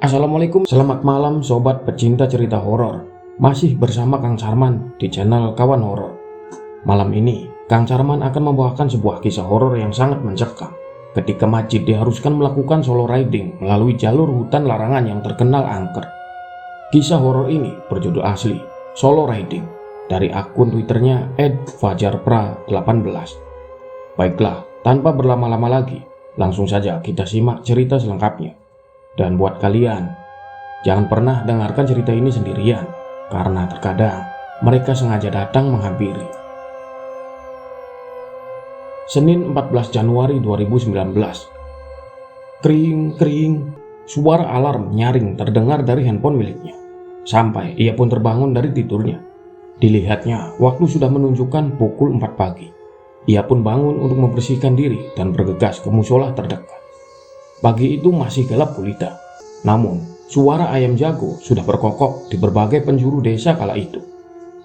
Assalamualaikum, selamat malam sobat pecinta cerita horor. Masih bersama Kang Sarman di channel Kawan Horor. Malam ini, Kang Sarman akan membawakan sebuah kisah horor yang sangat mencekam. Ketika Majid diharuskan melakukan solo riding melalui jalur hutan larangan yang terkenal angker. Kisah horor ini berjudul asli Solo Riding dari akun Twitternya @fajarpra18. Baiklah, tanpa berlama-lama lagi, langsung saja kita simak cerita selengkapnya. Dan buat kalian, jangan pernah dengarkan cerita ini sendirian, karena terkadang mereka sengaja datang menghampiri. Senin 14 Januari 2019. Kring, suara alarm nyaring terdengar dari handphone miliknya. Sampai ia pun terbangun dari tidurnya. Dilihatnya, waktu sudah menunjukkan pukul 4 pagi. Ia pun bangun untuk membersihkan diri dan bergegas ke musola terdekat. Pagi itu masih gelap gulita, namun suara ayam jago sudah berkokok di berbagai penjuru desa kala itu.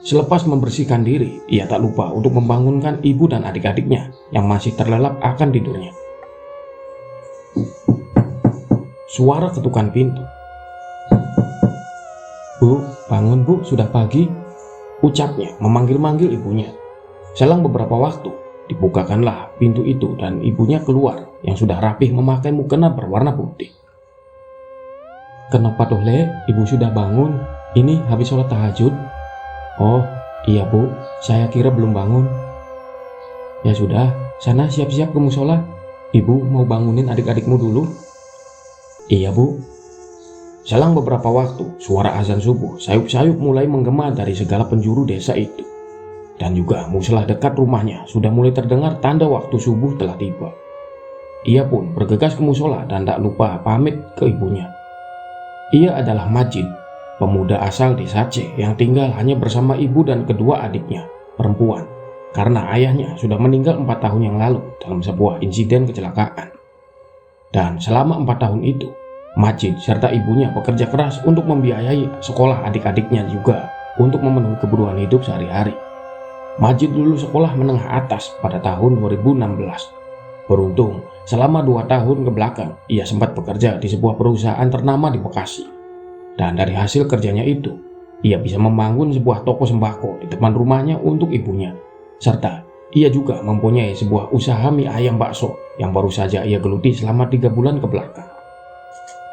Selepas membersihkan diri, ia tak lupa untuk membangunkan ibu dan adik-adiknya yang masih terlelap akan tidurnya. Suara ketukan pintu. "Bu, bangun bu, sudah pagi," ucapnya memanggil-manggil ibunya. Selang beberapa waktu, dibukakanlah pintu itu dan ibunya keluar yang sudah rapih memakai mukena berwarna putih. "Kenapa toh Le, ibu sudah bangun? Ini habis sholat tahajud." "Oh iya bu, saya kira belum bangun." "Ya sudah, sana siap-siap ke musola. Ibu mau bangunin adik-adikmu dulu." "Iya bu." Selang beberapa waktu, suara azan subuh sayup-sayup mulai menggema dari segala penjuru desa itu. Dan juga musola dekat rumahnya sudah mulai terdengar tanda waktu subuh telah tiba. Ia pun bergegas ke musola dan tak lupa pamit ke ibunya. Ia adalah Majid, pemuda asal desa Aceh yang tinggal hanya bersama ibu dan kedua adiknya perempuan, karena ayahnya sudah meninggal 4 tahun yang lalu dalam sebuah insiden kecelakaan. Dan selama 4 tahun itu, Majid serta ibunya bekerja keras untuk membiayai sekolah adik-adiknya juga untuk memenuhi kebutuhan hidup sehari-hari. Majid lulus sekolah menengah atas pada tahun 2016. Beruntung, selama 2 tahun kebelakang, ia sempat bekerja di sebuah perusahaan ternama di Bekasi. Dan dari hasil kerjanya itu, ia bisa membangun sebuah toko sembako di depan rumahnya untuk ibunya. Serta, ia juga mempunyai sebuah usaha mie ayam bakso yang baru saja ia geluti selama 3 bulan kebelakang.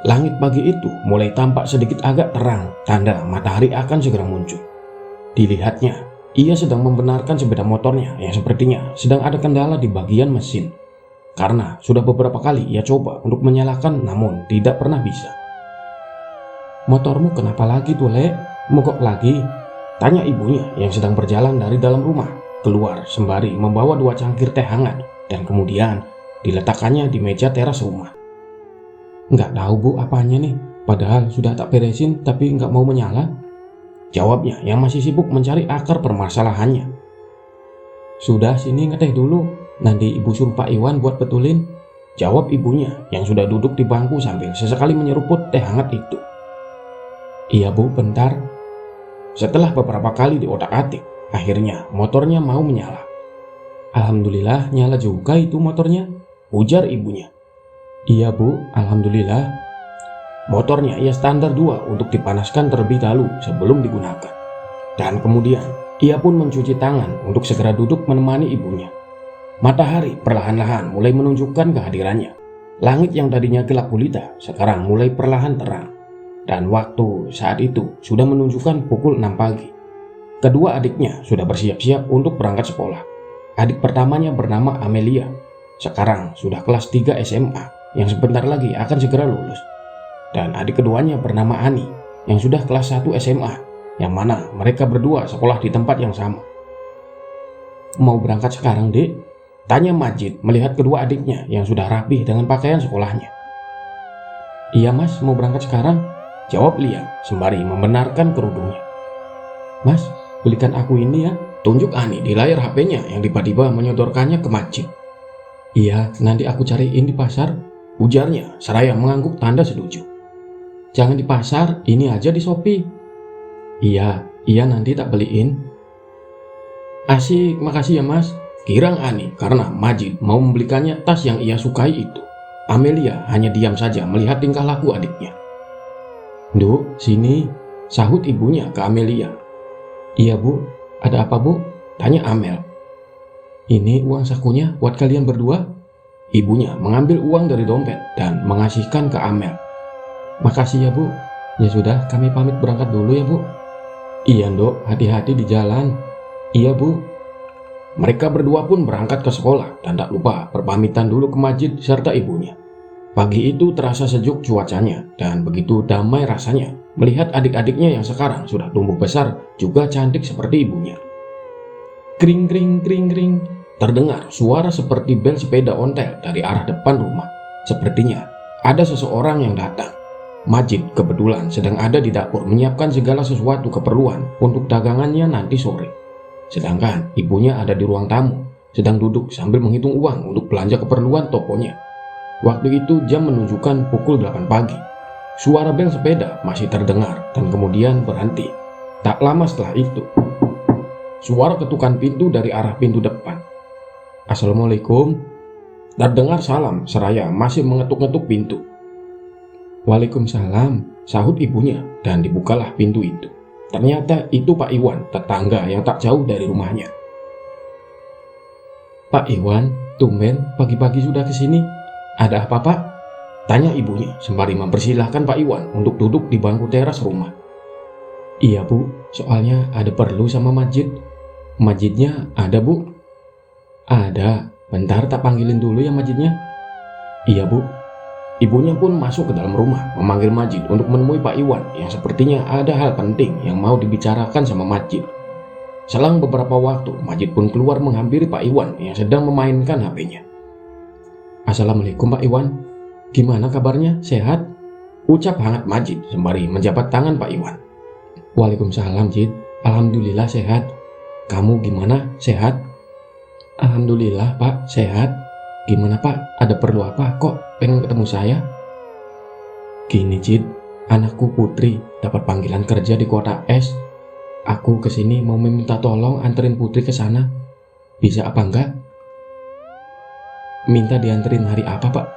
Langit pagi itu mulai tampak sedikit agak terang, tanda matahari akan segera muncul. Dilihatnya, ia sedang membenarkan sepeda motornya yang sepertinya sedang ada kendala di bagian mesin. Karena sudah beberapa kali ia coba untuk menyalakan namun tidak pernah bisa. "Motormu kenapa lagi tuh Le? Mogok lagi?" tanya ibunya yang sedang berjalan dari dalam rumah keluar sembari membawa 2 cangkir teh hangat dan kemudian diletakkannya di meja teras rumah. "Nggak tahu bu apanya nih, padahal sudah tak beresin tapi nggak mau menyala," jawabnya yang masih sibuk mencari akar permasalahannya. "Sudah sini ngeteh dulu, nanti ibu suruh Pak Iwan buat betulin," jawab ibunya yang sudah duduk di bangku sambil sesekali menyeruput teh hangat itu. "Iya bu, bentar." Setelah beberapa kali diotak-atik, akhirnya motornya mau menyala. "Alhamdulillah nyala juga itu motornya," ujar ibunya. "Iya bu, alhamdulillah." Motornya ia standar 2 untuk dipanaskan terlebih dahulu sebelum digunakan. Dan kemudian ia pun mencuci tangan untuk segera duduk menemani ibunya. Matahari perlahan-lahan mulai menunjukkan kehadirannya. Langit yang tadinya gelap gulita sekarang mulai perlahan terang. Dan waktu saat itu sudah menunjukkan pukul 6 pagi. Kedua adiknya sudah bersiap-siap untuk berangkat sekolah. Adik pertamanya bernama Amelia, sekarang sudah kelas 3 SMA yang sebentar lagi akan segera lulus. Dan adik keduanya bernama Ani yang sudah kelas 1 SMA, yang mana mereka berdua sekolah di tempat yang sama. "Mau berangkat sekarang dek?" tanya Majid melihat kedua adiknya yang sudah rapih dengan pakaian sekolahnya. "Iya mas, mau berangkat sekarang," jawab Lia sembari membenarkan kerudungnya. "Mas, belikan aku ini ya," tunjuk Ani di layar HP-nya yang tiba-tiba menyodorkannya ke Majid. "Iya, nanti aku cariin di pasar," ujarnya seraya mengangguk tanda setuju. "Jangan di pasar, ini aja di Shopee." Iya nanti tak beliin." "Asik, makasih ya mas," girang Ani karena Majid mau membelikannya tas yang ia sukai itu. Amelia hanya diam saja melihat tingkah laku adiknya. "Duk, sini," sahut ibunya ke Amelia. "Iya bu, ada apa bu?" tanya Amel. "Ini uang sakunya buat kalian berdua." Ibunya mengambil uang dari dompet dan mengasihkan ke Amel. "Makasih ya bu. Ya sudah, kami pamit berangkat dulu ya bu." "Iya Dok, hati-hati di jalan." "Iya bu." Mereka berdua pun berangkat ke sekolah dan tak lupa berpamitan dulu ke Majid serta ibunya. Pagi itu terasa sejuk cuacanya dan begitu damai rasanya melihat adik-adiknya yang sekarang sudah tumbuh besar juga cantik seperti ibunya. Kring kring kring kring, terdengar suara seperti bel sepeda ontel dari arah depan rumah. Sepertinya ada seseorang yang datang. Majid kebetulan sedang ada di dapur menyiapkan segala sesuatu keperluan untuk dagangannya nanti sore. Sedangkan ibunya ada di ruang tamu, sedang duduk sambil menghitung uang untuk belanja keperluan tokonya. Waktu itu jam menunjukkan pukul 8 pagi. Suara bel sepeda masih terdengar dan kemudian berhenti. Tak lama setelah itu, suara ketukan pintu dari arah pintu depan. "Assalamualaikum." Terdengar salam seraya masih mengetuk-ngetuk pintu. "Waalaikumsalam," sahut ibunya dan dibukalah pintu itu. Ternyata itu Pak Iwan, tetangga yang tak jauh dari rumahnya. "Pak Iwan, tumben pagi-pagi sudah kesini. Ada apa Pak?" tanya ibunya sembari mempersilahkan Pak Iwan untuk duduk di bangku teras rumah. "Iya Bu, soalnya ada perlu sama Majid." "Majidnya ada Bu?" "Ada, bentar tak panggilin dulu ya Majidnya." "Iya Bu." Ibunya pun masuk ke dalam rumah memanggil Majid untuk menemui Pak Iwan yang sepertinya ada hal penting yang mau dibicarakan sama Majid. Selang beberapa waktu, Majid pun keluar menghampiri Pak Iwan yang sedang memainkan HP-nya. "Assalamualaikum Pak Iwan, gimana kabarnya? Sehat?" ucap hangat Majid sembari menjabat tangan Pak Iwan. "Waalaikumsalam Jid, alhamdulillah sehat. Kamu gimana? Sehat?" "Alhamdulillah Pak, sehat. Gimana Pak? Ada perlu apa? Kok pengen ketemu saya?" "Gini Jid, anakku Putri dapat panggilan kerja di kota S. Aku kesini mau meminta tolong anterin Putri ke sana. Bisa apa enggak?" "Minta dianterin hari apa Pak?"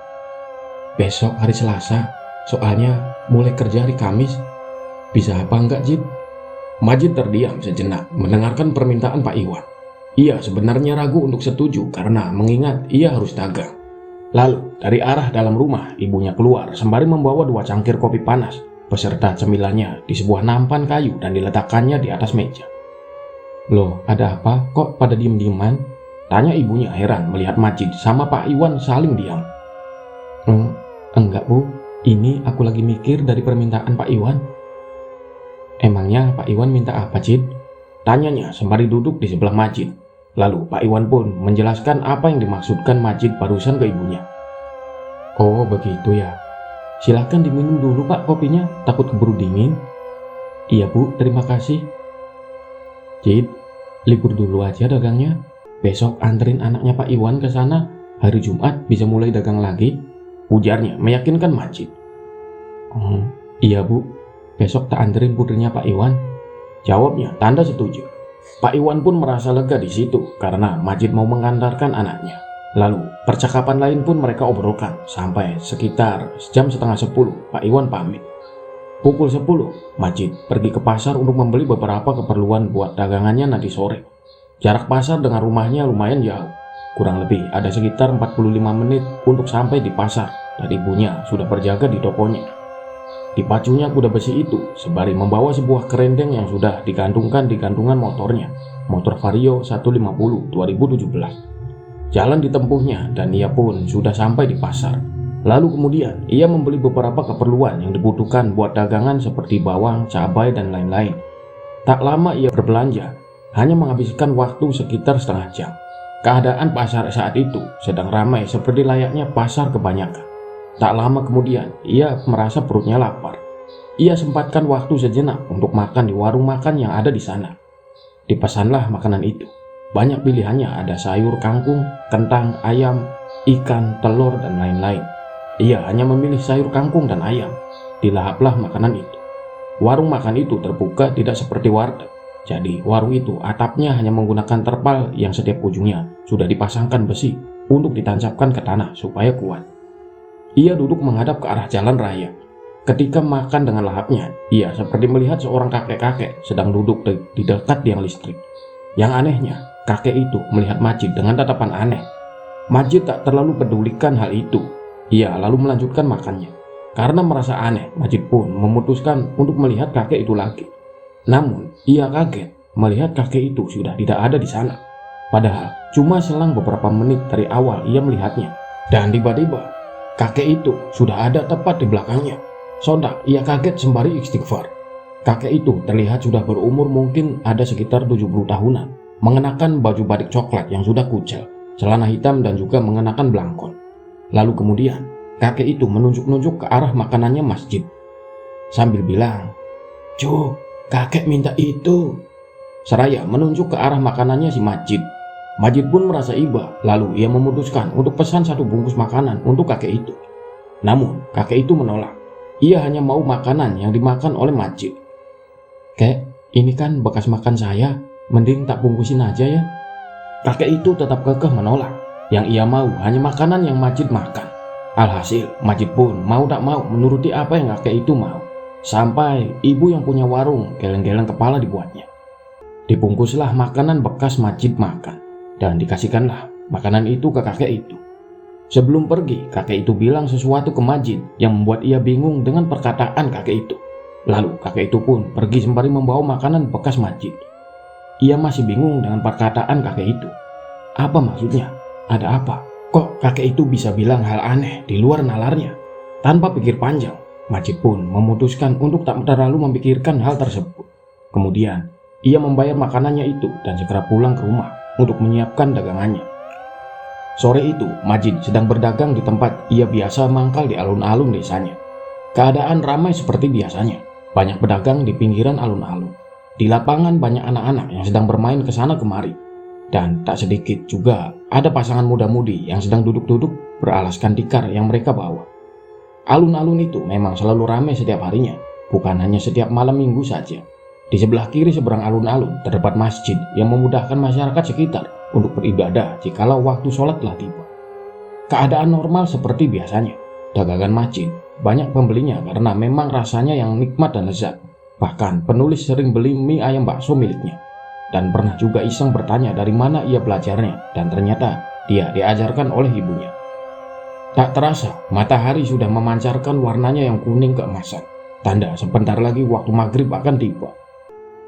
"Besok hari Selasa, soalnya mulai kerja hari Kamis. Bisa apa enggak Jid?" Majid terdiam sejenak mendengarkan permintaan Pak Iwan. Ia sebenarnya ragu untuk setuju karena mengingat ia harus dagang. Lalu dari arah dalam rumah ibunya keluar sembari membawa 2 cangkir kopi panas beserta cemilannya di sebuah nampan kayu dan diletakkannya di atas meja. "Loh, ada apa? Kok pada diem-dieman?" tanya ibunya heran melihat Majid sama Pak Iwan saling diam. Enggak Bu, ini aku lagi mikir dari permintaan Pak Iwan." "Emangnya Pak Iwan minta apa Jid?" tanyanya sembari duduk di sebelah Majid. Lalu Pak Iwan pun menjelaskan apa yang dimaksudkan Majid barusan ke ibunya. "Oh begitu ya, silahkan diminum dulu Pak kopinya, takut keburu dingin." "Iya Bu, terima kasih." "Jid, libur dulu aja dagangnya. Besok anterin anaknya Pak Iwan ke sana, hari Jumat bisa mulai dagang lagi," ujarnya meyakinkan Majid. "Iya Bu, besok tak anterin putrinya Pak Iwan," jawabnya tanda setuju. Pak Iwan pun merasa lega di situ karena Majid mau mengantarkan anaknya. Lalu percakapan lain pun mereka obrolkan sampai sekitar jam setengah 10 Pak Iwan pamit. Pukul 10 Majid pergi ke pasar untuk membeli beberapa keperluan buat dagangannya nanti sore. Jarak pasar dengan rumahnya lumayan jauh, kurang lebih ada sekitar 45 menit untuk sampai di pasar dan ibunya sudah berjaga di tokonya. Dipacunya kuda besi itu sembari membawa sebuah kerendeng yang sudah digantungkan di gantungan motornya, motor Vario 150 2017. Jalan ditempuhnya dan ia pun sudah sampai di pasar. Lalu kemudian ia membeli beberapa keperluan yang dibutuhkan buat dagangan seperti bawang, cabai, dan lain-lain. Tak lama ia berbelanja, hanya menghabiskan waktu sekitar setengah jam. Keadaan pasar saat itu sedang ramai seperti layaknya pasar kebanyakan. Tak lama kemudian, ia merasa perutnya lapar. Ia sempatkan waktu sejenak untuk makan di warung makan yang ada di sana. Dipesanlah makanan itu. Banyak pilihannya, ada sayur kangkung, kentang, ayam, ikan, telur, dan lain-lain. Ia hanya memilih sayur kangkung dan ayam. Dilahaplah makanan itu. Warung makan itu terbuka tidak seperti warteg. Jadi warung itu atapnya hanya menggunakan terpal yang setiap ujungnya sudah dipasangkan besi untuk ditancapkan ke tanah supaya kuat. Ia duduk menghadap ke arah jalan raya. Ketika makan dengan lahapnya, ia seperti melihat seorang kakek-kakek sedang duduk di dekat tiang listrik. Yang anehnya, kakek itu melihat Majid dengan tatapan aneh. Majid tak terlalu pedulikan hal itu. Ia lalu melanjutkan makannya. Karena merasa aneh, Majid pun memutuskan untuk melihat kakek itu lagi. Namun, ia kaget melihat kakek itu sudah tidak ada di sana. Padahal, cuma selang beberapa menit dari awal ia melihatnya. Dan tiba-tiba, kakek itu sudah ada tepat di belakangnya. Sontak, ia kaget sembari istighfar. Kakek itu terlihat sudah berumur mungkin ada sekitar 70 tahunan. Mengenakan baju batik coklat yang sudah kucel, celana hitam dan juga mengenakan belangkon. Lalu kemudian, kakek itu menunjuk-nunjuk ke arah makanannya Masjid. Sambil bilang, "Cu, kakek minta itu." Seraya menunjuk ke arah makanannya si Majid. Majid pun merasa iba, lalu ia memutuskan untuk pesan 1 bungkus makanan untuk kakek itu. Namun, kakek itu menolak. Ia hanya mau makanan yang dimakan oleh Majid. "Kek, ini kan bekas makan saya, mending tak bungkusin aja ya." Kakek itu tetap kekeh menolak. Yang ia mau hanya makanan yang Majid makan. Alhasil, Majid pun mau tak mau menuruti apa yang kakek itu mau. Sampai ibu yang punya warung geleng-geleng kepala dibuatnya. Dibungkuslah makanan bekas Majid makan, dan dikasihkanlah makanan itu ke kakek itu. Sebelum pergi, kakek itu bilang sesuatu ke Majid yang membuat ia bingung dengan perkataan kakek itu. Lalu kakek itu pun pergi sembari membawa makanan bekas Majid. Ia masih bingung dengan perkataan kakek itu. Apa maksudnya? Ada apa? Kok kakek itu bisa bilang hal aneh di luar nalarnya? Tanpa pikir panjang, Majid pun memutuskan untuk tak terlalu memikirkan hal tersebut. Kemudian, ia membayar makanannya itu dan segera pulang ke rumah untuk menyiapkan dagangannya. Sore itu, Majid sedang berdagang di tempat ia biasa mangkal di alun-alun desanya. Keadaan ramai seperti biasanya. Banyak pedagang di pinggiran alun-alun. Di lapangan banyak anak-anak yang sedang bermain ke sana kemari. Dan tak sedikit juga ada pasangan muda-mudi yang sedang duduk-duduk beralaskan tikar yang mereka bawa. Alun-alun itu memang selalu ramai setiap harinya, bukan hanya setiap malam minggu saja. Di sebelah kiri seberang alun-alun terdapat masjid yang memudahkan masyarakat sekitar untuk beribadah jikalau waktu sholat telah tiba. Keadaan normal seperti biasanya. Dagangan masjid banyak pembelinya karena memang rasanya yang nikmat dan lezat. Bahkan penulis sering beli mie ayam bakso miliknya. Dan pernah juga iseng bertanya dari mana ia belajarnya, dan ternyata dia diajarkan oleh ibunya. Tak terasa, matahari sudah memancarkan warnanya yang kuning keemasan. Tanda sebentar lagi waktu maghrib akan tiba.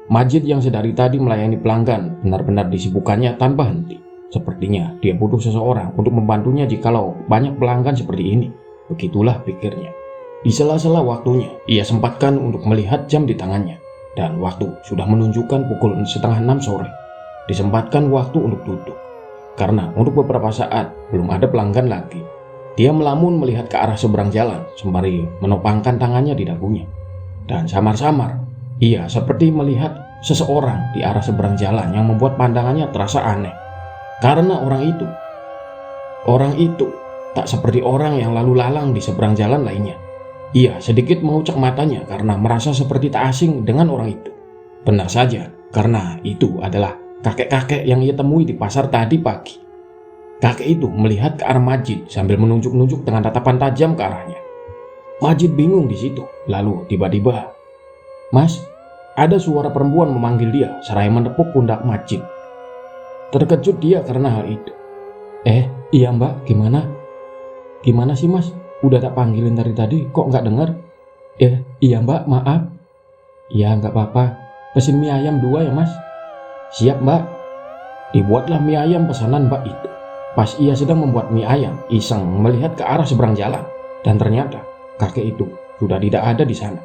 Majid yang sedari tadi melayani pelanggan benar-benar disibukannya tanpa henti. Sepertinya dia butuh seseorang untuk membantunya jikalau banyak pelanggan seperti ini. Begitulah pikirnya. Di sela-sela waktunya, ia sempatkan untuk melihat jam di tangannya. Dan waktu sudah menunjukkan pukul 5:30 sore. Disempatkan waktu untuk duduk. Karena untuk beberapa saat belum ada pelanggan lagi. Dia melamun melihat ke arah seberang jalan sembari menopangkan tangannya di dagunya. Dan samar-samar, ia seperti melihat seseorang di arah seberang jalan yang membuat pandangannya terasa aneh. Karena orang itu tak seperti orang yang lalu lalang di seberang jalan lainnya. Ia sedikit mengucek matanya karena merasa seperti tak asing dengan orang itu. Benar saja, karena itu adalah kakek-kakek yang ia temui di pasar tadi pagi. Kakek itu melihat ke arah Majid sambil menunjuk-nunjuk dengan tatapan tajam ke arahnya. Majid bingung di situ. Lalu tiba-tiba, "Mas," ada suara perempuan memanggil dia seraya menepuk pundak Majid. Terkejut dia karena hal itu. Iya mbak, gimana? Gimana sih mas? Udah tak panggilin dari tadi, kok nggak dengar? Iya mbak, maaf. Ya nggak apa-apa, pesen mie ayam 2 ya mas. Siap mbak. Dibuatlah mie ayam pesanan mbak itu. Pas ia sedang membuat mie ayam, iseng melihat ke arah seberang jalan. Dan ternyata kakek itu sudah tidak ada di sana.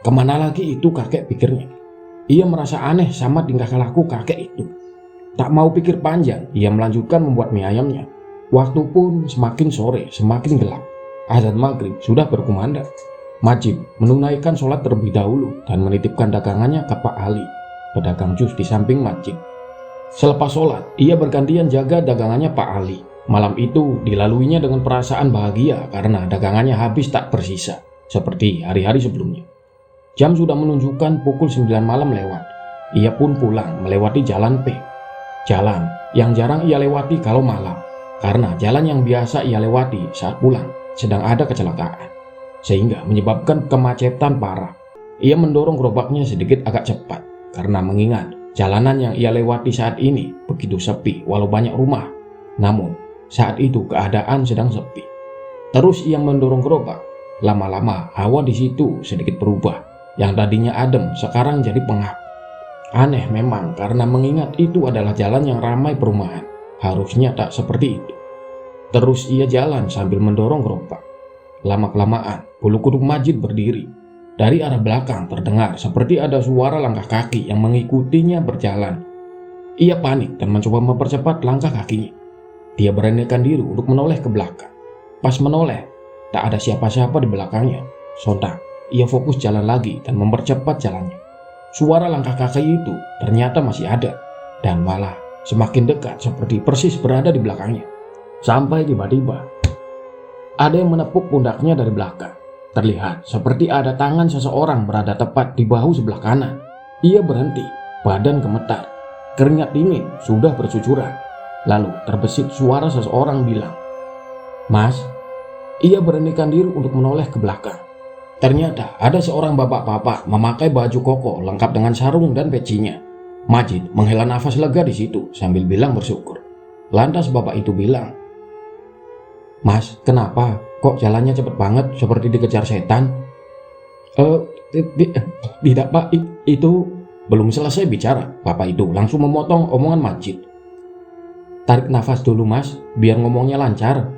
Kemana lagi itu kakek pikirnya. Ia merasa aneh sama tingkah laku kakek itu. Tak mau pikir panjang, ia melanjutkan membuat mie ayamnya. Waktu pun semakin sore, semakin gelap. Azan maghrib sudah berkumandang. Majid menunaikan sholat terlebih dahulu dan menitipkan dagangannya ke Pak Ali, pedagang jus di samping masjid. Selepas sholat, ia bergantian jaga dagangannya Pak Ali. Malam itu dilaluinya dengan perasaan bahagia karena dagangannya habis tak bersisa, seperti hari-hari sebelumnya. Jam sudah menunjukkan pukul 9 malam lewat. Ia pun pulang melewati jalan P. Jalan yang jarang ia lewati kalau malam, karena jalan yang biasa ia lewati saat pulang sedang ada kecelakaan. sehingga menyebabkan kemacetan parah. Ia mendorong gerobaknya sedikit agak cepat karena mengingat jalanan yang ia lewati saat ini begitu sepi walau banyak rumah. Namun saat itu keadaan sedang sepi. Terus ia mendorong gerobak. Lama-lama hawa di situ sedikit berubah. Yang tadinya adem sekarang jadi pengap. Aneh memang karena mengingat itu adalah jalan yang ramai perumahan. Harusnya tak seperti itu. Terus ia jalan sambil mendorong gerobak. Lama-kelamaan bulu kuduk Majid berdiri. Dari arah belakang terdengar seperti ada suara langkah kaki yang mengikutinya berjalan. Ia panik dan mencoba mempercepat langkah kakinya. Dia beranikan diri untuk menoleh ke belakang. Pas menoleh, tak ada siapa-siapa di belakangnya. Sontak, ia fokus jalan lagi dan mempercepat jalannya. Suara langkah kaki itu ternyata masih ada dan malah semakin dekat seperti persis berada di belakangnya. Sampai tiba-tiba ada yang menepuk pundaknya dari belakang. Terlihat seperti ada tangan seseorang berada tepat di bahu sebelah kanan. Ia berhenti, badan gemetar, keringat dingin sudah bercucuran. Lalu terbesit suara seseorang bilang, "Mas." Ia beranikan diri untuk menoleh ke belakang. Ternyata ada seorang bapak-bapak memakai baju koko lengkap dengan sarung dan pecinya. Majid menghela nafas lega di situ sambil bilang bersyukur. Lantas bapak itu bilang, "Mas, kenapa? Kok jalannya cepet banget seperti dikejar setan?" Tidak pak, itu..." Belum selesai bicara, bapak itu langsung memotong omongan Majid. "Tarik nafas dulu mas, biar ngomongnya lancar."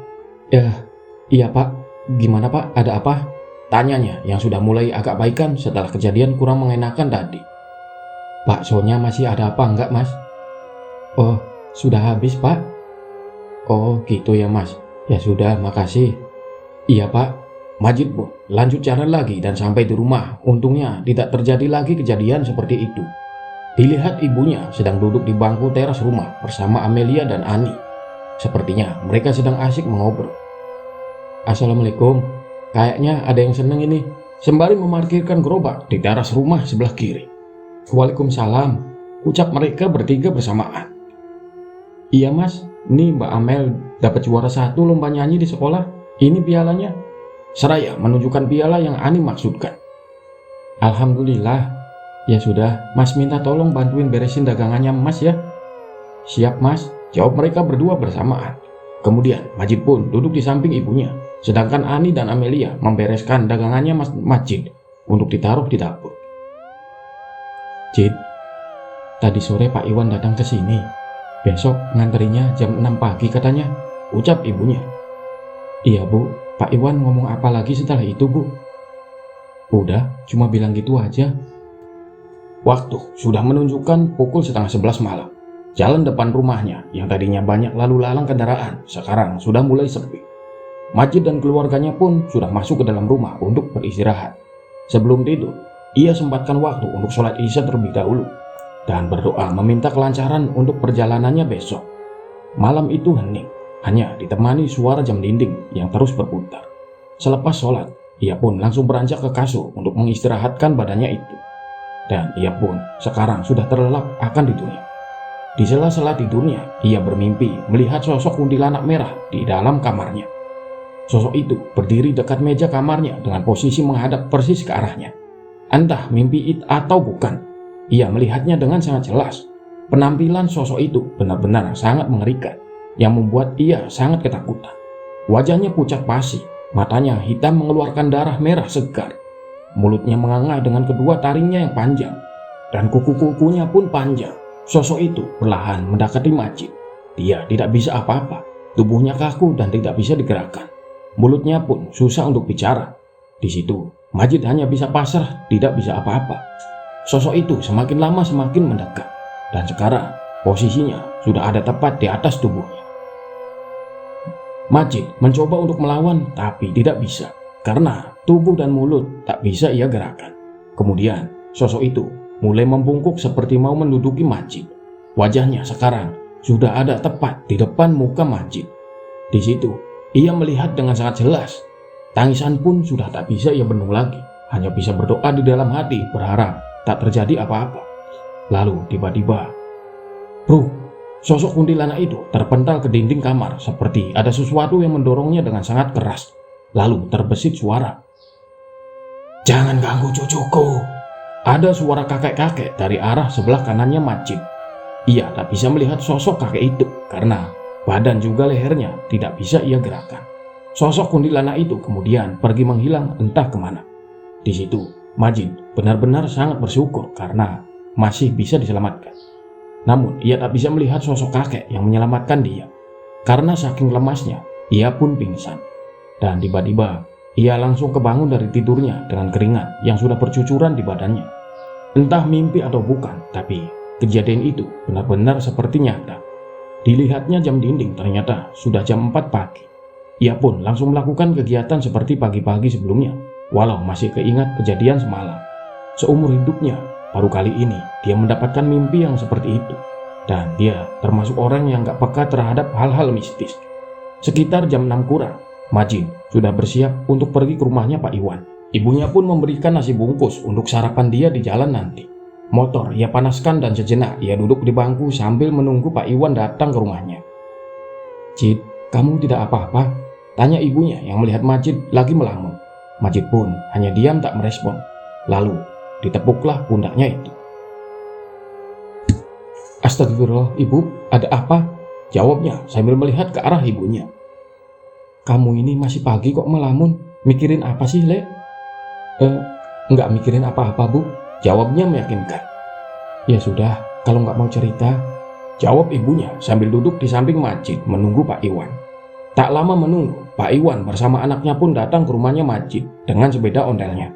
Iya pak, gimana pak, ada apa?" Tanyanya yang sudah mulai agak baikan setelah kejadian kurang mengenakan tadi. "Baksonya masih ada apa enggak mas?" "Oh, sudah habis pak." "Oh gitu ya mas, ya sudah makasih." "Iya pak." Majid pun lanjut jalan lagi dan sampai di rumah. Untungnya tidak terjadi lagi kejadian seperti itu. Dilihat ibunya sedang duduk di bangku teras rumah bersama Amelia dan Ani. Sepertinya mereka sedang asik mengobrol. "Assalamualaikum, kayaknya ada yang seneng ini," sembari memarkirkan gerobak di teras rumah sebelah kiri. "Waalaikumsalam," ucap mereka bertiga bersamaan. "Iya mas, ini Mbak Amel dapat juara 1 lomba nyanyi di sekolah. Ini pialanya." Seraya menunjukkan piala yang Ani maksudkan. "Alhamdulillah. Ya sudah, mas minta tolong bantuin beresin dagangannya mas ya." "Siap mas," jawab mereka berdua bersamaan. Kemudian Majid pun duduk di samping ibunya, sedangkan Ani dan Amelia membereskan dagangannya Majid untuk ditaruh di dapur. "Jid, tadi sore Pak Iwan datang ke sini. Besok nganterinya jam 6 pagi katanya," ucap ibunya. "Iya bu, Pak Iwan ngomong apa lagi setelah itu bu?" "Udah, cuma bilang gitu aja." Waktu sudah menunjukkan pukul 10:30 malam. Jalan depan rumahnya yang tadinya banyak lalu lalang kendaraan sekarang sudah mulai sepi. Majid dan keluarganya pun sudah masuk ke dalam rumah untuk beristirahat. Sebelum tidur, ia sempatkan waktu untuk sholat isya terlebih dahulu dan berdoa meminta kelancaran untuk perjalanannya besok. Malam itu hening, hanya ditemani suara jam dinding yang terus berputar. Selepas sholat, ia pun langsung beranjak ke kasur untuk mengistirahatkan badannya itu. Dan ia pun sekarang sudah terlelap akan tidurnya. Di sela-sela tidurnya, ia bermimpi melihat sosok kuntilanak merah di dalam kamarnya. Sosok itu berdiri dekat meja kamarnya dengan posisi menghadap persis ke arahnya. Entah mimpi atau bukan, ia melihatnya dengan sangat jelas. Penampilan sosok itu benar-benar sangat mengerikan, yang membuat ia sangat ketakutan. Wajahnya pucat pasi, matanya hitam mengeluarkan darah merah segar. Mulutnya menganga dengan kedua taringnya yang panjang, dan kuku-kukunya pun panjang. Sosok itu perlahan mendekati Majid. Dia tidak bisa apa-apa, tubuhnya kaku dan tidak bisa digerakkan. Mulutnya pun susah untuk bicara. Di situ, Majid hanya bisa pasrah, tidak bisa apa-apa. Sosok itu semakin lama semakin mendekat, dan sekarang posisinya sudah ada tepat di atas tubuhnya. Majid mencoba untuk melawan, tapi tidak bisa, karena tubuh dan mulut tak bisa ia gerakkan. Kemudian, sosok itu mulai membungkuk seperti mau menduduki Majid. Wajahnya sekarang sudah ada tepat di depan muka Majid. Di situ, ia melihat dengan sangat jelas. Tangisan pun sudah tak bisa ia bendung lagi, hanya bisa berdoa di dalam hati berharap tak terjadi apa-apa. Lalu tiba-tiba, sosok kuntilanak itu terpental ke dinding kamar seperti ada sesuatu yang mendorongnya dengan sangat keras. Lalu terbesit suara, Jangan ganggu cucuku. Ada suara kakek-kakek dari arah sebelah kanannya Majid. Ia tak bisa melihat sosok kakek itu karena badan juga lehernya tidak bisa ia gerakkan. Sosok kuntilanak itu kemudian pergi menghilang entah kemana. Di situ Majid benar-benar sangat bersyukur karena masih bisa diselamatkan. Namun ia tak bisa melihat sosok kakek yang menyelamatkan dia. Karena saking lemasnya, ia pun pingsan. Dan tiba-tiba ia langsung kebangun dari tidurnya dengan keringat yang sudah bercucuran di badannya. Entah mimpi atau bukan, tapi kejadian itu benar-benar seperti nyata. Dilihatnya jam dinding ternyata sudah jam 4 pagi. Ia pun langsung melakukan kegiatan seperti pagi-pagi sebelumnya, walau masih keingat kejadian semalam. Seumur hidupnya, baru kali ini dia mendapatkan mimpi yang seperti itu. Dan dia termasuk orang yang gak peka terhadap hal-hal mistis. Sekitar jam 6 kurang, Majid sudah bersiap untuk pergi ke rumahnya Pak Iwan. Ibunya pun memberikan nasi bungkus untuk sarapan dia di jalan nanti. Motor ia panaskan dan sejenak ia duduk di bangku sambil menunggu Pak Iwan datang ke rumahnya. "Jid, kamu tidak apa-apa?" tanya ibunya yang melihat Majid lagi melamun. Majid pun hanya diam tak merespon. Lalu ditepuklah pundaknya itu. "Astagfirullah, ibu, ada apa?" jawabnya sambil melihat ke arah ibunya. "Kamu ini masih pagi kok melamun, mikirin apa sih, Le?" Enggak mikirin apa-apa, Bu," jawabnya meyakinkan. "Ya sudah, kalau nggak mau cerita," jawab ibunya sambil duduk di samping Majid menunggu Pak Iwan. Tak lama menunggu, Pak Iwan bersama anaknya pun datang ke rumahnya Majid dengan sepeda ontelnya.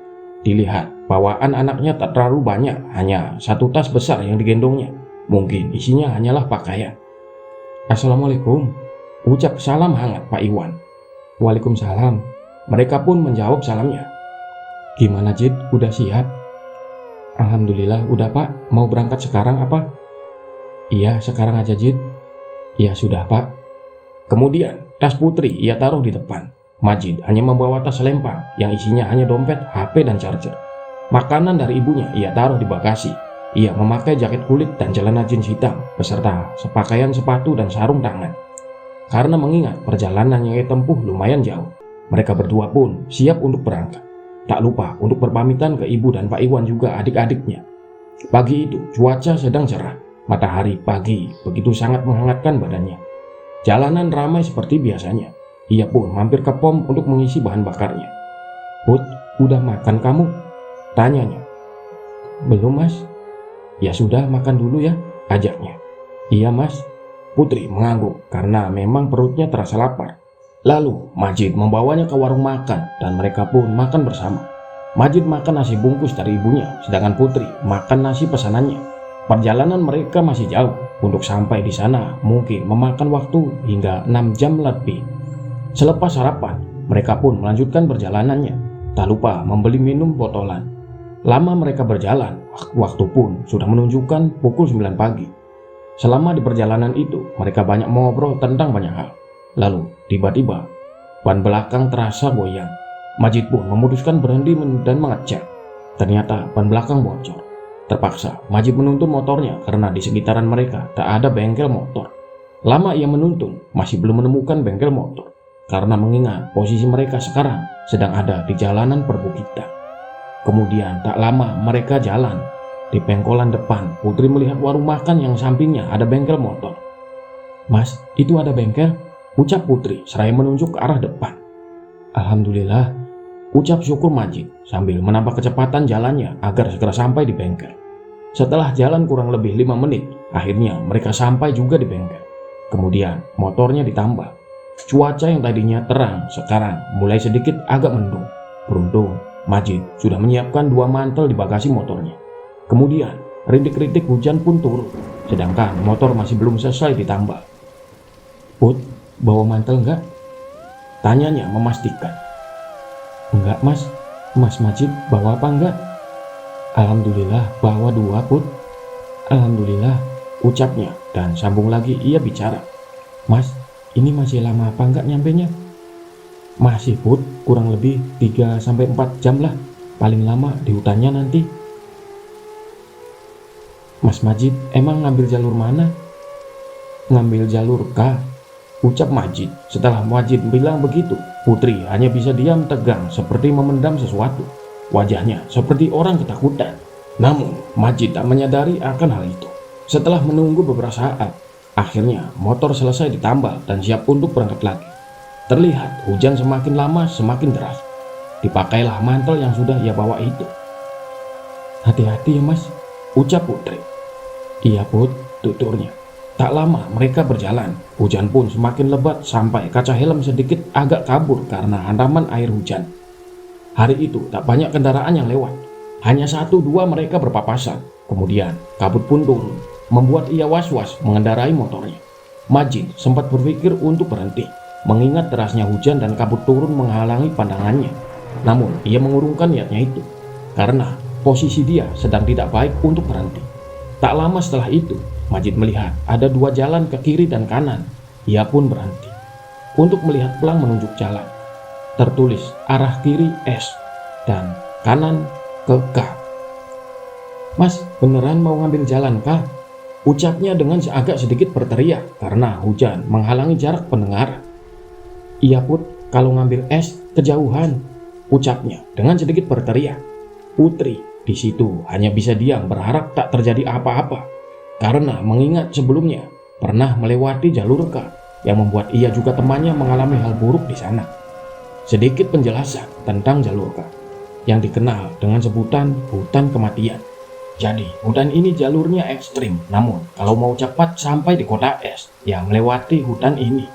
Dilihat, bawaan anaknya tak terlalu banyak, hanya satu tas besar yang digendongnya. Mungkin isinya hanyalah pakaian. "Assalamualaikum," ucap salam hangat Pak Iwan. "Waalaikumsalam." Mereka pun menjawab salamnya. "Gimana, Jid, udah siap?" "Alhamdulillah udah, Pak. Mau berangkat sekarang apa?" "Iya, sekarang aja, Jid." "Ya sudah, Pak." Kemudian tas Putri ia taruh di depan. Majid hanya membawa tas lempang yang isinya hanya dompet, HP, dan charger. Makanan dari ibunya ia taruh di bagasi. Ia memakai jaket kulit dan celana jeans hitam beserta sepakaian sepatu dan sarung tangan. Karena mengingat perjalanan yang ia tempuh lumayan jauh, mereka berdua pun siap untuk berangkat. Tak lupa untuk berpamitan ke ibu dan Pak Iwan juga adik-adiknya. Pagi itu cuaca sedang cerah. Matahari pagi begitu sangat menghangatkan badannya. Jalanan ramai seperti biasanya. Ia pun mampir ke pom untuk mengisi bahan bakarnya. "Put, udah makan kamu?" tanyanya. "Belum, Mas." "Ya sudah, makan dulu ya," ajaknya. "Iya, Mas." Putri mengangguk karena memang perutnya terasa lapar. Lalu Majid membawanya ke warung makan dan mereka pun makan bersama. Majid makan nasi bungkus dari ibunya, sedangkan Putri makan nasi pesanannya. Perjalanan mereka masih jauh. Untuk sampai di sana mungkin memakan waktu hingga 6 jam lebih. Selepas sarapan, mereka pun melanjutkan perjalanannya. Tak lupa membeli minum botolan. Lama mereka berjalan, waktu pun sudah menunjukkan pukul 9 pagi. Selama di perjalanan itu, mereka banyak mengobrol tentang banyak hal. Lalu, tiba-tiba, ban belakang terasa goyang. Majid pun memutuskan berhenti dan mengecek. Ternyata ban belakang bocor. Terpaksa, Majid menuntun motornya karena di sekitaran mereka tak ada bengkel motor. Lama ia menuntun, masih belum menemukan bengkel motor. Karena mengingat posisi mereka sekarang sedang ada di jalanan perbukitan. Kemudian tak lama mereka jalan. Di pengkolan depan, Putri melihat warung makan yang sampingnya ada bengkel motor. "Mas, itu ada bengkel," ucap Putri seraya menunjuk ke arah depan. "Alhamdulillah," ucap syukur Majid sambil menambah kecepatan jalannya agar segera sampai di bengkel. Setelah jalan kurang lebih 5 menit, akhirnya mereka sampai juga di bengkel. Kemudian motornya ditambal. Cuaca yang tadinya terang sekarang mulai sedikit agak mendung. Beruntung Majid sudah menyiapkan 2 mantel di bagasi motornya. Kemudian rintik-rintik hujan pun turun, sedangkan motor masih belum selesai ditambal. "Put, bawa mantel enggak?" tanyanya memastikan. "Enggak, Mas. Mas Majid bawa apa enggak?" "Alhamdulillah bawa 2, Put." "Alhamdulillah," ucapnya dan sambung lagi ia bicara. "Mas, ini masih lama apa enggak nyampenya?" "Masih, Put, kurang lebih 3-4 jam lah, paling lama di hutannya nanti." "Mas Majid emang ngambil jalur mana?" "Ngambil jalur K," ucap Majid. Setelah Majid bilang begitu, Putri hanya bisa diam tegang seperti memendam sesuatu. Wajahnya seperti orang ketakutan. Namun, Majid tak menyadari akan hal itu. Setelah menunggu beberapa saat, akhirnya motor selesai ditambal dan siap untuk berangkat lagi. Terlihat hujan semakin lama semakin deras. Dipakailah mantel yang sudah ia bawa itu. "Hati-hati ya mas," ucap Putri. "Iya Put," tuturnya. Tak lama mereka berjalan. Hujan pun semakin lebat sampai kaca helm sedikit agak kabur karena hantaman air hujan. Hari itu tak banyak kendaraan yang lewat. Hanya 1-2 mereka berpapasan. Kemudian kabut pun turun, membuat ia was-was mengendarai motornya. Majid sempat berpikir untuk berhenti, mengingat derasnya hujan dan kabut turun menghalangi pandangannya. Namun ia mengurungkan niatnya itu, karena posisi dia sedang tidak baik untuk berhenti. Tak lama setelah itu, Majid melihat ada 2 jalan ke kiri dan kanan. Ia pun berhenti untuk melihat pelang menunjuk jalan. Tertulis arah kiri S dan kanan ke K. "Mas, beneran mau ngambil jalan kah?" ucapnya dengan agak sedikit berteriak karena hujan menghalangi jarak pendengaran. "Iya Put, kalau ngambil S kejauhan," ucapnya dengan sedikit berteriak. Putri di situ hanya bisa diam berharap tak terjadi apa-apa, karena mengingat sebelumnya pernah melewati jalur K yang membuat ia juga temannya mengalami hal buruk di sana. Sedikit penjelasan tentang jalur K yang dikenal dengan sebutan hutan kematian. Jadi hutan ini jalurnya ekstrim, namun kalau mau cepat sampai di kota S yang melewati hutan ini.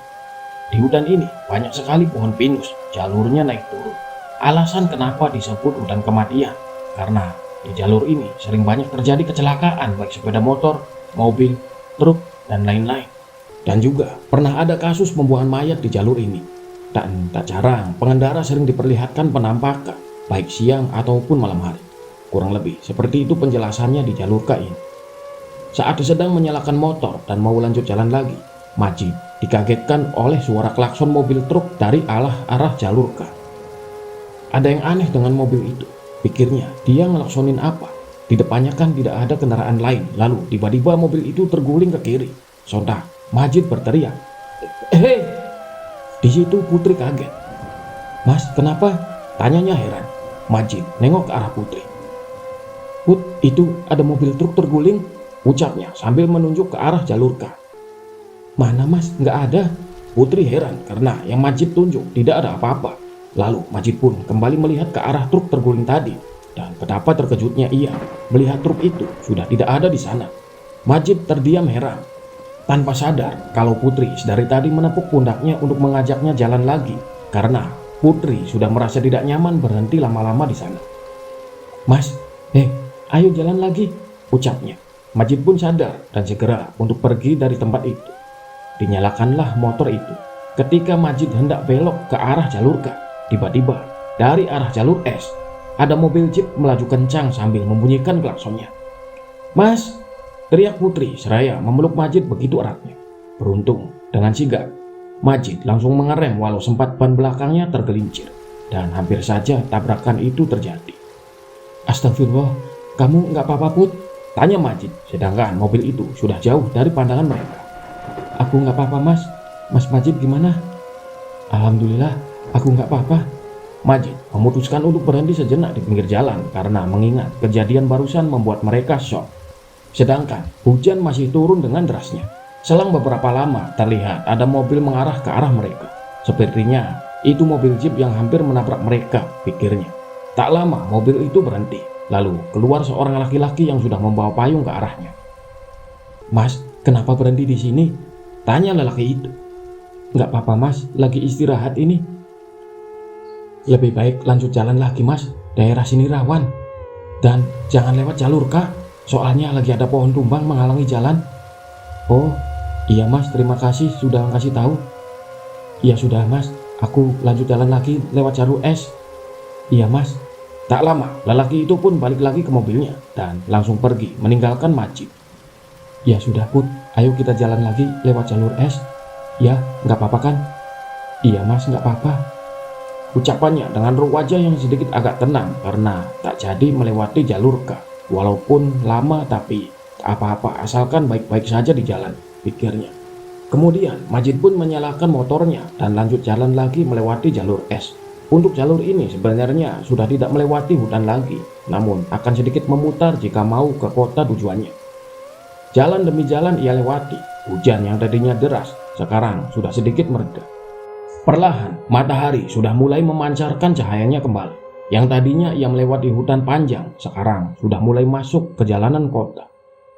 Di hutan ini banyak sekali pohon pinus, jalurnya naik turun. Alasan kenapa disebut hutan kematian, karena di jalur ini sering banyak terjadi kecelakaan baik sepeda motor, mobil, truk, dan lain-lain. Dan juga pernah ada kasus pembuangan mayat di jalur ini. Dan tak jarang pengendara sering diperlihatkan penampakan baik siang ataupun malam hari. Kurang lebih seperti itu penjelasannya di jalur K ini. Saat sedang menyalakan motor dan mau lanjut jalan lagi, Majid dikagetkan oleh suara klakson mobil truk dari arah jalur K. Ada yang aneh dengan mobil itu, pikirnya. Dia ngelaksonin apa? Di depannya kan tidak ada kendaraan lain. Lalu tiba-tiba mobil itu terguling ke kiri. Sontak Majid berteriak, "Hei!" Di situ Putri kaget. "Mas, kenapa?" tanyanya heran. Majid nengok ke arah Putri. "Put, itu ada mobil truk terguling," ucapnya sambil menunjuk ke arah jalur K. "Mana mas? Nggak ada." Putri heran karena yang Majid tunjuk tidak ada apa-apa. Lalu Majid pun kembali melihat ke arah truk terguling tadi, dan betapa terkejutnya ia melihat truk itu sudah tidak ada di sana. Majid terdiam heran, tanpa sadar kalau Putri dari tadi menepuk pundaknya untuk mengajaknya jalan lagi, karena Putri sudah merasa tidak nyaman berhenti lama-lama di sana. "Mas, ayo jalan lagi," ucapnya. Majid pun sadar dan segera untuk pergi dari tempat itu. Dinyalakanlah motor itu. Ketika Majid hendak belok ke arah jalur K, tiba-tiba dari arah jalur S ada mobil jeep melaju kencang sambil membunyikan klaksonnya. "Mas!" teriak Putri seraya memeluk Majid begitu eratnya. Beruntung dengan sigap, Majid langsung mengerem walau sempat ban belakangnya tergelincir dan hampir saja tabrakan itu terjadi. "Astagfirullah, kamu nggak apa-apa Put?" tanya Majid, sedangkan mobil itu sudah jauh dari pandangan mereka. "Aku nggak apa-apa mas. Mas Majid gimana?" "Alhamdulillah, aku nggak apa-apa." Majid memutuskan untuk berhenti sejenak di pinggir jalan karena mengingat kejadian barusan membuat mereka shock. Sedangkan hujan masih turun dengan derasnya. Selang beberapa lama terlihat ada mobil mengarah ke arah mereka. Sepertinya itu mobil jeep yang hampir menabrak mereka, pikirnya. Tak lama mobil itu berhenti. Lalu keluar seorang laki-laki yang sudah membawa payung ke arahnya. "Mas, kenapa berhenti di sini?" tanya lelaki itu. "Nggak apa-apa mas, lagi istirahat ini." "Lebih baik lanjut jalan lagi mas, daerah sini rawan. Dan jangan lewat jalur K, soalnya lagi ada pohon tumbang menghalangi jalan." "Oh iya mas, terima kasih sudah kasih tahu." "Ya sudah mas, aku lanjut jalan lagi lewat jalur S." "Iya mas." Tak lama lelaki itu pun balik lagi ke mobilnya dan langsung pergi meninggalkan Majid. "Ya sudah Put, ayo kita jalan lagi lewat jalur S. Ya, nggak apa-apa kan?" "Iya mas, nggak apa-apa." Ucapannya dengan wajah yang sedikit agak tenang karena tak jadi melewati jalur K. Walaupun lama tapi tak apa-apa asalkan baik-baik saja di jalan, pikirnya. Kemudian Majid pun menyalakan motornya dan lanjut jalan lagi melewati jalur S. Untuk jalur ini sebenarnya sudah tidak melewati hutan lagi, namun akan sedikit memutar jika mau ke kota tujuannya. Jalan demi jalan ia lewati, hujan yang tadinya deras sekarang sudah sedikit mereda. Perlahan, matahari sudah mulai memancarkan cahayanya kembali. Yang tadinya ia melewati hutan panjang, sekarang sudah mulai masuk ke jalanan kota.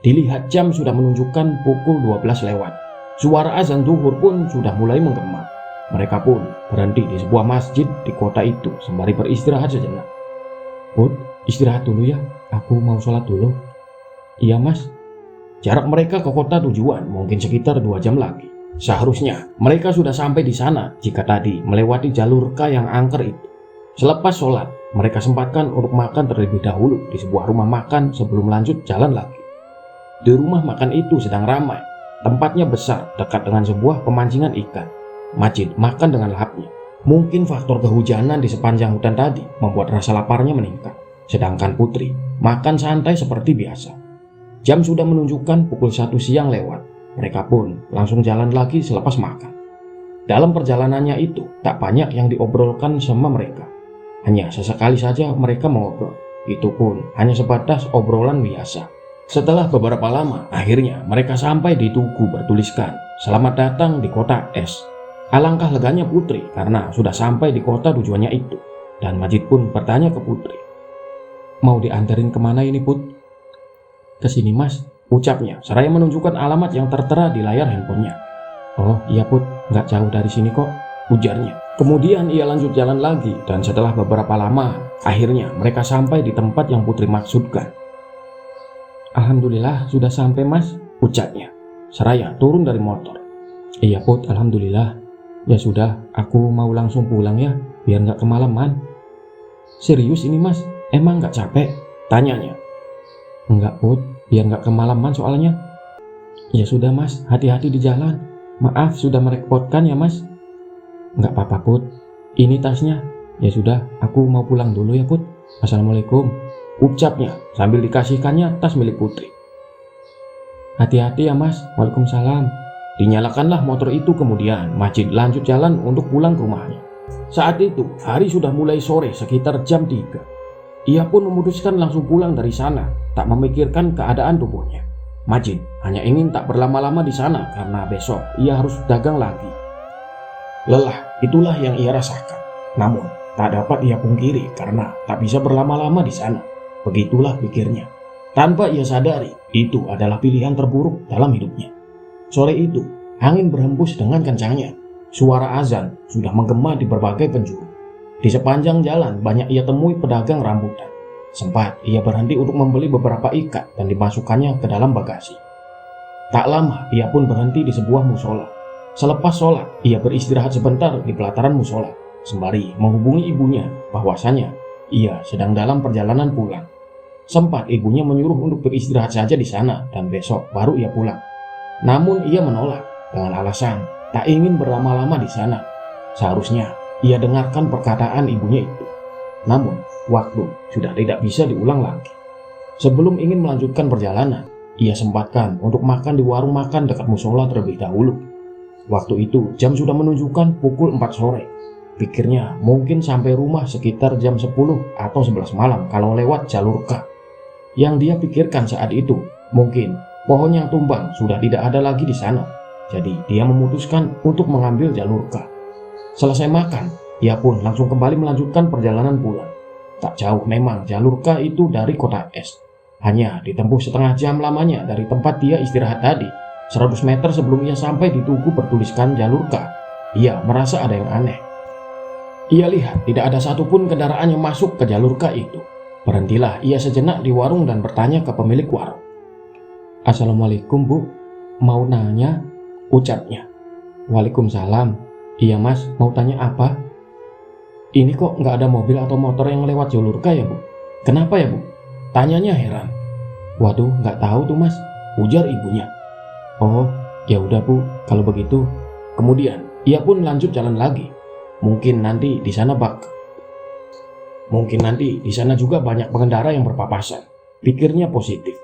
Dilihat jam sudah menunjukkan pukul 12 lewat. Suara azan zuhur pun sudah mulai menggema. Mereka pun berhenti di sebuah masjid di kota itu sembari beristirahat sejenak. Put, istirahat dulu ya, aku mau sholat dulu. Iya mas. Jarak mereka ke kota tujuan mungkin sekitar 2 jam lagi. Seharusnya mereka sudah sampai di sana jika tadi melewati jalur K yang angker itu. Selepas sholat, mereka sempatkan untuk makan terlebih dahulu di sebuah rumah makan sebelum lanjut jalan lagi. Di rumah makan itu sedang ramai. Tempatnya besar, dekat dengan sebuah pemancingan ikan. Majid makan dengan lahapnya. Mungkin faktor kehujanan di sepanjang hutan tadi membuat rasa laparnya meningkat. Sedangkan Putri makan santai seperti biasa. Jam sudah menunjukkan pukul 1 siang lewat. Mereka pun langsung jalan lagi selepas makan. Dalam perjalanannya itu tak banyak yang diobrolkan sama mereka. Hanya sesekali saja mereka mengobrol. Itu pun hanya sebatas obrolan biasa. Setelah beberapa lama, akhirnya mereka sampai di tugu bertuliskan "Selamat datang di kota S". Alangkah leganya Putri karena sudah sampai di kota tujuannya itu. Dan Majid pun bertanya ke Putri, "Mau diantarin kemana ini Put?" "Kesini mas," ucapnya seraya menunjukkan alamat yang tertera di layar handphonenya. "Oh iya Put, nggak jauh dari sini kok," ujarnya. Kemudian ia lanjut jalan lagi dan setelah beberapa lama, akhirnya mereka sampai di tempat yang Putri maksudkan. "Alhamdulillah sudah sampai mas," ucapnya seraya turun dari motor. "Iya Put, alhamdulillah. Ya sudah, aku mau langsung pulang ya, biar nggak kemalaman." "Serius ini mas, emang nggak capek?" tanyanya. "Enggak Put, biar nggak kemalaman soalnya." "Ya sudah mas, hati-hati di jalan. Maaf sudah merepotkan ya mas." "Nggak apa-apa Put, ini tasnya." "Ya sudah, aku mau pulang dulu ya Put. Assalamualaikum," ucapnya sambil dikasihkannya tas milik Putri. "Hati-hati ya mas, waalaikumsalam." Dinyalakanlah motor itu, kemudian Majid lanjut jalan untuk pulang ke rumahnya. Saat itu hari sudah mulai sore sekitar jam 3. Ia pun memutuskan langsung pulang dari sana, tak memikirkan keadaan tubuhnya. Majid hanya ingin tak berlama-lama di sana karena besok ia harus dagang lagi. Lelah itulah yang ia rasakan. Namun tak dapat ia pungkiri karena tak bisa berlama-lama di sana. Begitulah pikirnya. Tanpa ia sadari, itu adalah pilihan terburuk dalam hidupnya. Sore itu, angin berhembus dengan kencangnya. Suara azan sudah menggema di berbagai penjuru. Di sepanjang jalan banyak ia temui pedagang rambutan. Sempat ia berhenti untuk membeli beberapa ikat dan dimasukkannya ke dalam bagasi. Tak lama ia pun berhenti di sebuah musola. Selepas sholat, ia beristirahat sebentar di pelataran musola, sembari menghubungi ibunya bahwasanya ia sedang dalam perjalanan pulang. Sempat ibunya menyuruh untuk beristirahat saja di sana dan besok baru ia pulang. Namun ia menolak dengan alasan tak ingin berlama-lama di sana. Seharusnya ia dengarkan perkataan ibunya itu. Namun waktu sudah tidak bisa diulang lagi. Sebelum ingin melanjutkan perjalanan, ia sempatkan untuk makan di warung makan dekat musola terlebih dahulu. Waktu itu jam sudah menunjukkan pukul 4 sore. Pikirnya mungkin sampai rumah sekitar jam 10 atau 11 malam kalau lewat jalur K. Yang dia pikirkan saat itu, mungkin pohon yang tumbang sudah tidak ada lagi di sana. Jadi dia memutuskan untuk mengambil jalur K. Selesai makan, ia pun langsung kembali melanjutkan perjalanan pulang. Tak jauh memang jalur K itu dari kota S. Hanya ditempuh setengah jam lamanya dari tempat dia istirahat tadi. 100 meter sebelum ia sampai di tugu bertuliskan jalur K, ia merasa ada yang aneh. Ia lihat tidak ada satupun kendaraan yang masuk ke jalur K itu. Berhentilah ia sejenak di warung dan bertanya ke pemilik warung. "Assalamualaikum Bu, mau nanya," ucapnya. "Waalaikumsalam. Iya mas, mau tanya apa?" "Ini kok nggak ada mobil atau motor yang lewat jalur K ya Bu? Kenapa ya Bu?" tanyanya heran. "Waduh, nggak tahu tuh mas," ujar ibunya. "Oh, ya udah Bu, kalau begitu." Kemudian ia pun lanjut jalan lagi. Mungkin nanti di sana juga banyak pengendara yang berpapasan. Pikirnya positif.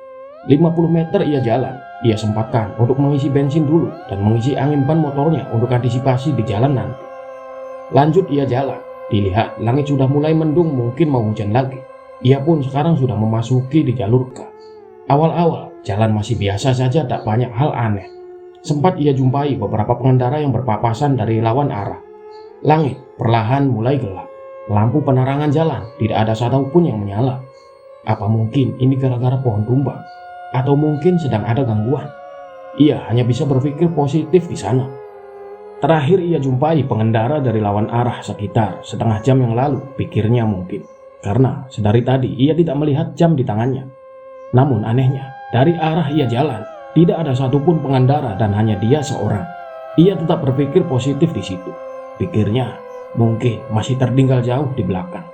50 meter ia jalan. Ia sempatkan untuk mengisi bensin dulu dan mengisi angin ban motornya untuk antisipasi di jalan nanti. Lanjut ia jalan. Dilihat langit sudah mulai mendung, mungkin mau hujan lagi. Ia pun sekarang sudah memasuki di jalur K. Awal-awal jalan masih biasa saja, tak banyak hal aneh. Sempat ia jumpai beberapa pengendara yang berpapasan dari lawan arah. Langit perlahan mulai gelap. Lampu penerangan jalan tidak ada satupun yang menyala. Apa mungkin ini gara-gara pohon tumbang? Atau mungkin sedang ada gangguan? Ia hanya bisa berpikir positif di sana. Terakhir ia jumpai pengendara dari lawan arah sekitar setengah jam yang lalu, pikirnya mungkin. Karena sedari tadi ia tidak melihat jam di tangannya. Namun anehnya, dari arah ia jalan, tidak ada satupun pengendara dan hanya dia seorang. Ia tetap berpikir positif di situ. Pikirnya, mungkin masih tertinggal jauh di belakang.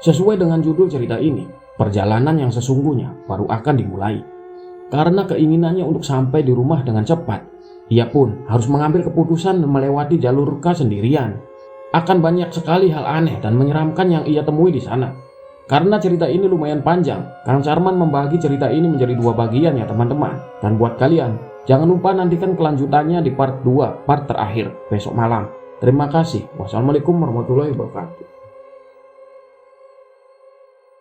Sesuai dengan judul cerita ini, perjalanan yang sesungguhnya baru akan dimulai. Karena keinginannya untuk sampai di rumah dengan cepat, ia pun harus mengambil keputusan melewati jalur K sendirian. Akan banyak sekali hal aneh dan menyeramkan yang ia temui di sana. Karena cerita ini lumayan panjang, Kang Sarman membagi cerita ini menjadi 2 bagian ya teman-teman. Dan buat kalian, jangan lupa nantikan kelanjutannya di part 2, part terakhir, besok malam. Terima kasih. Wassalamualaikum warahmatullahi wabarakatuh.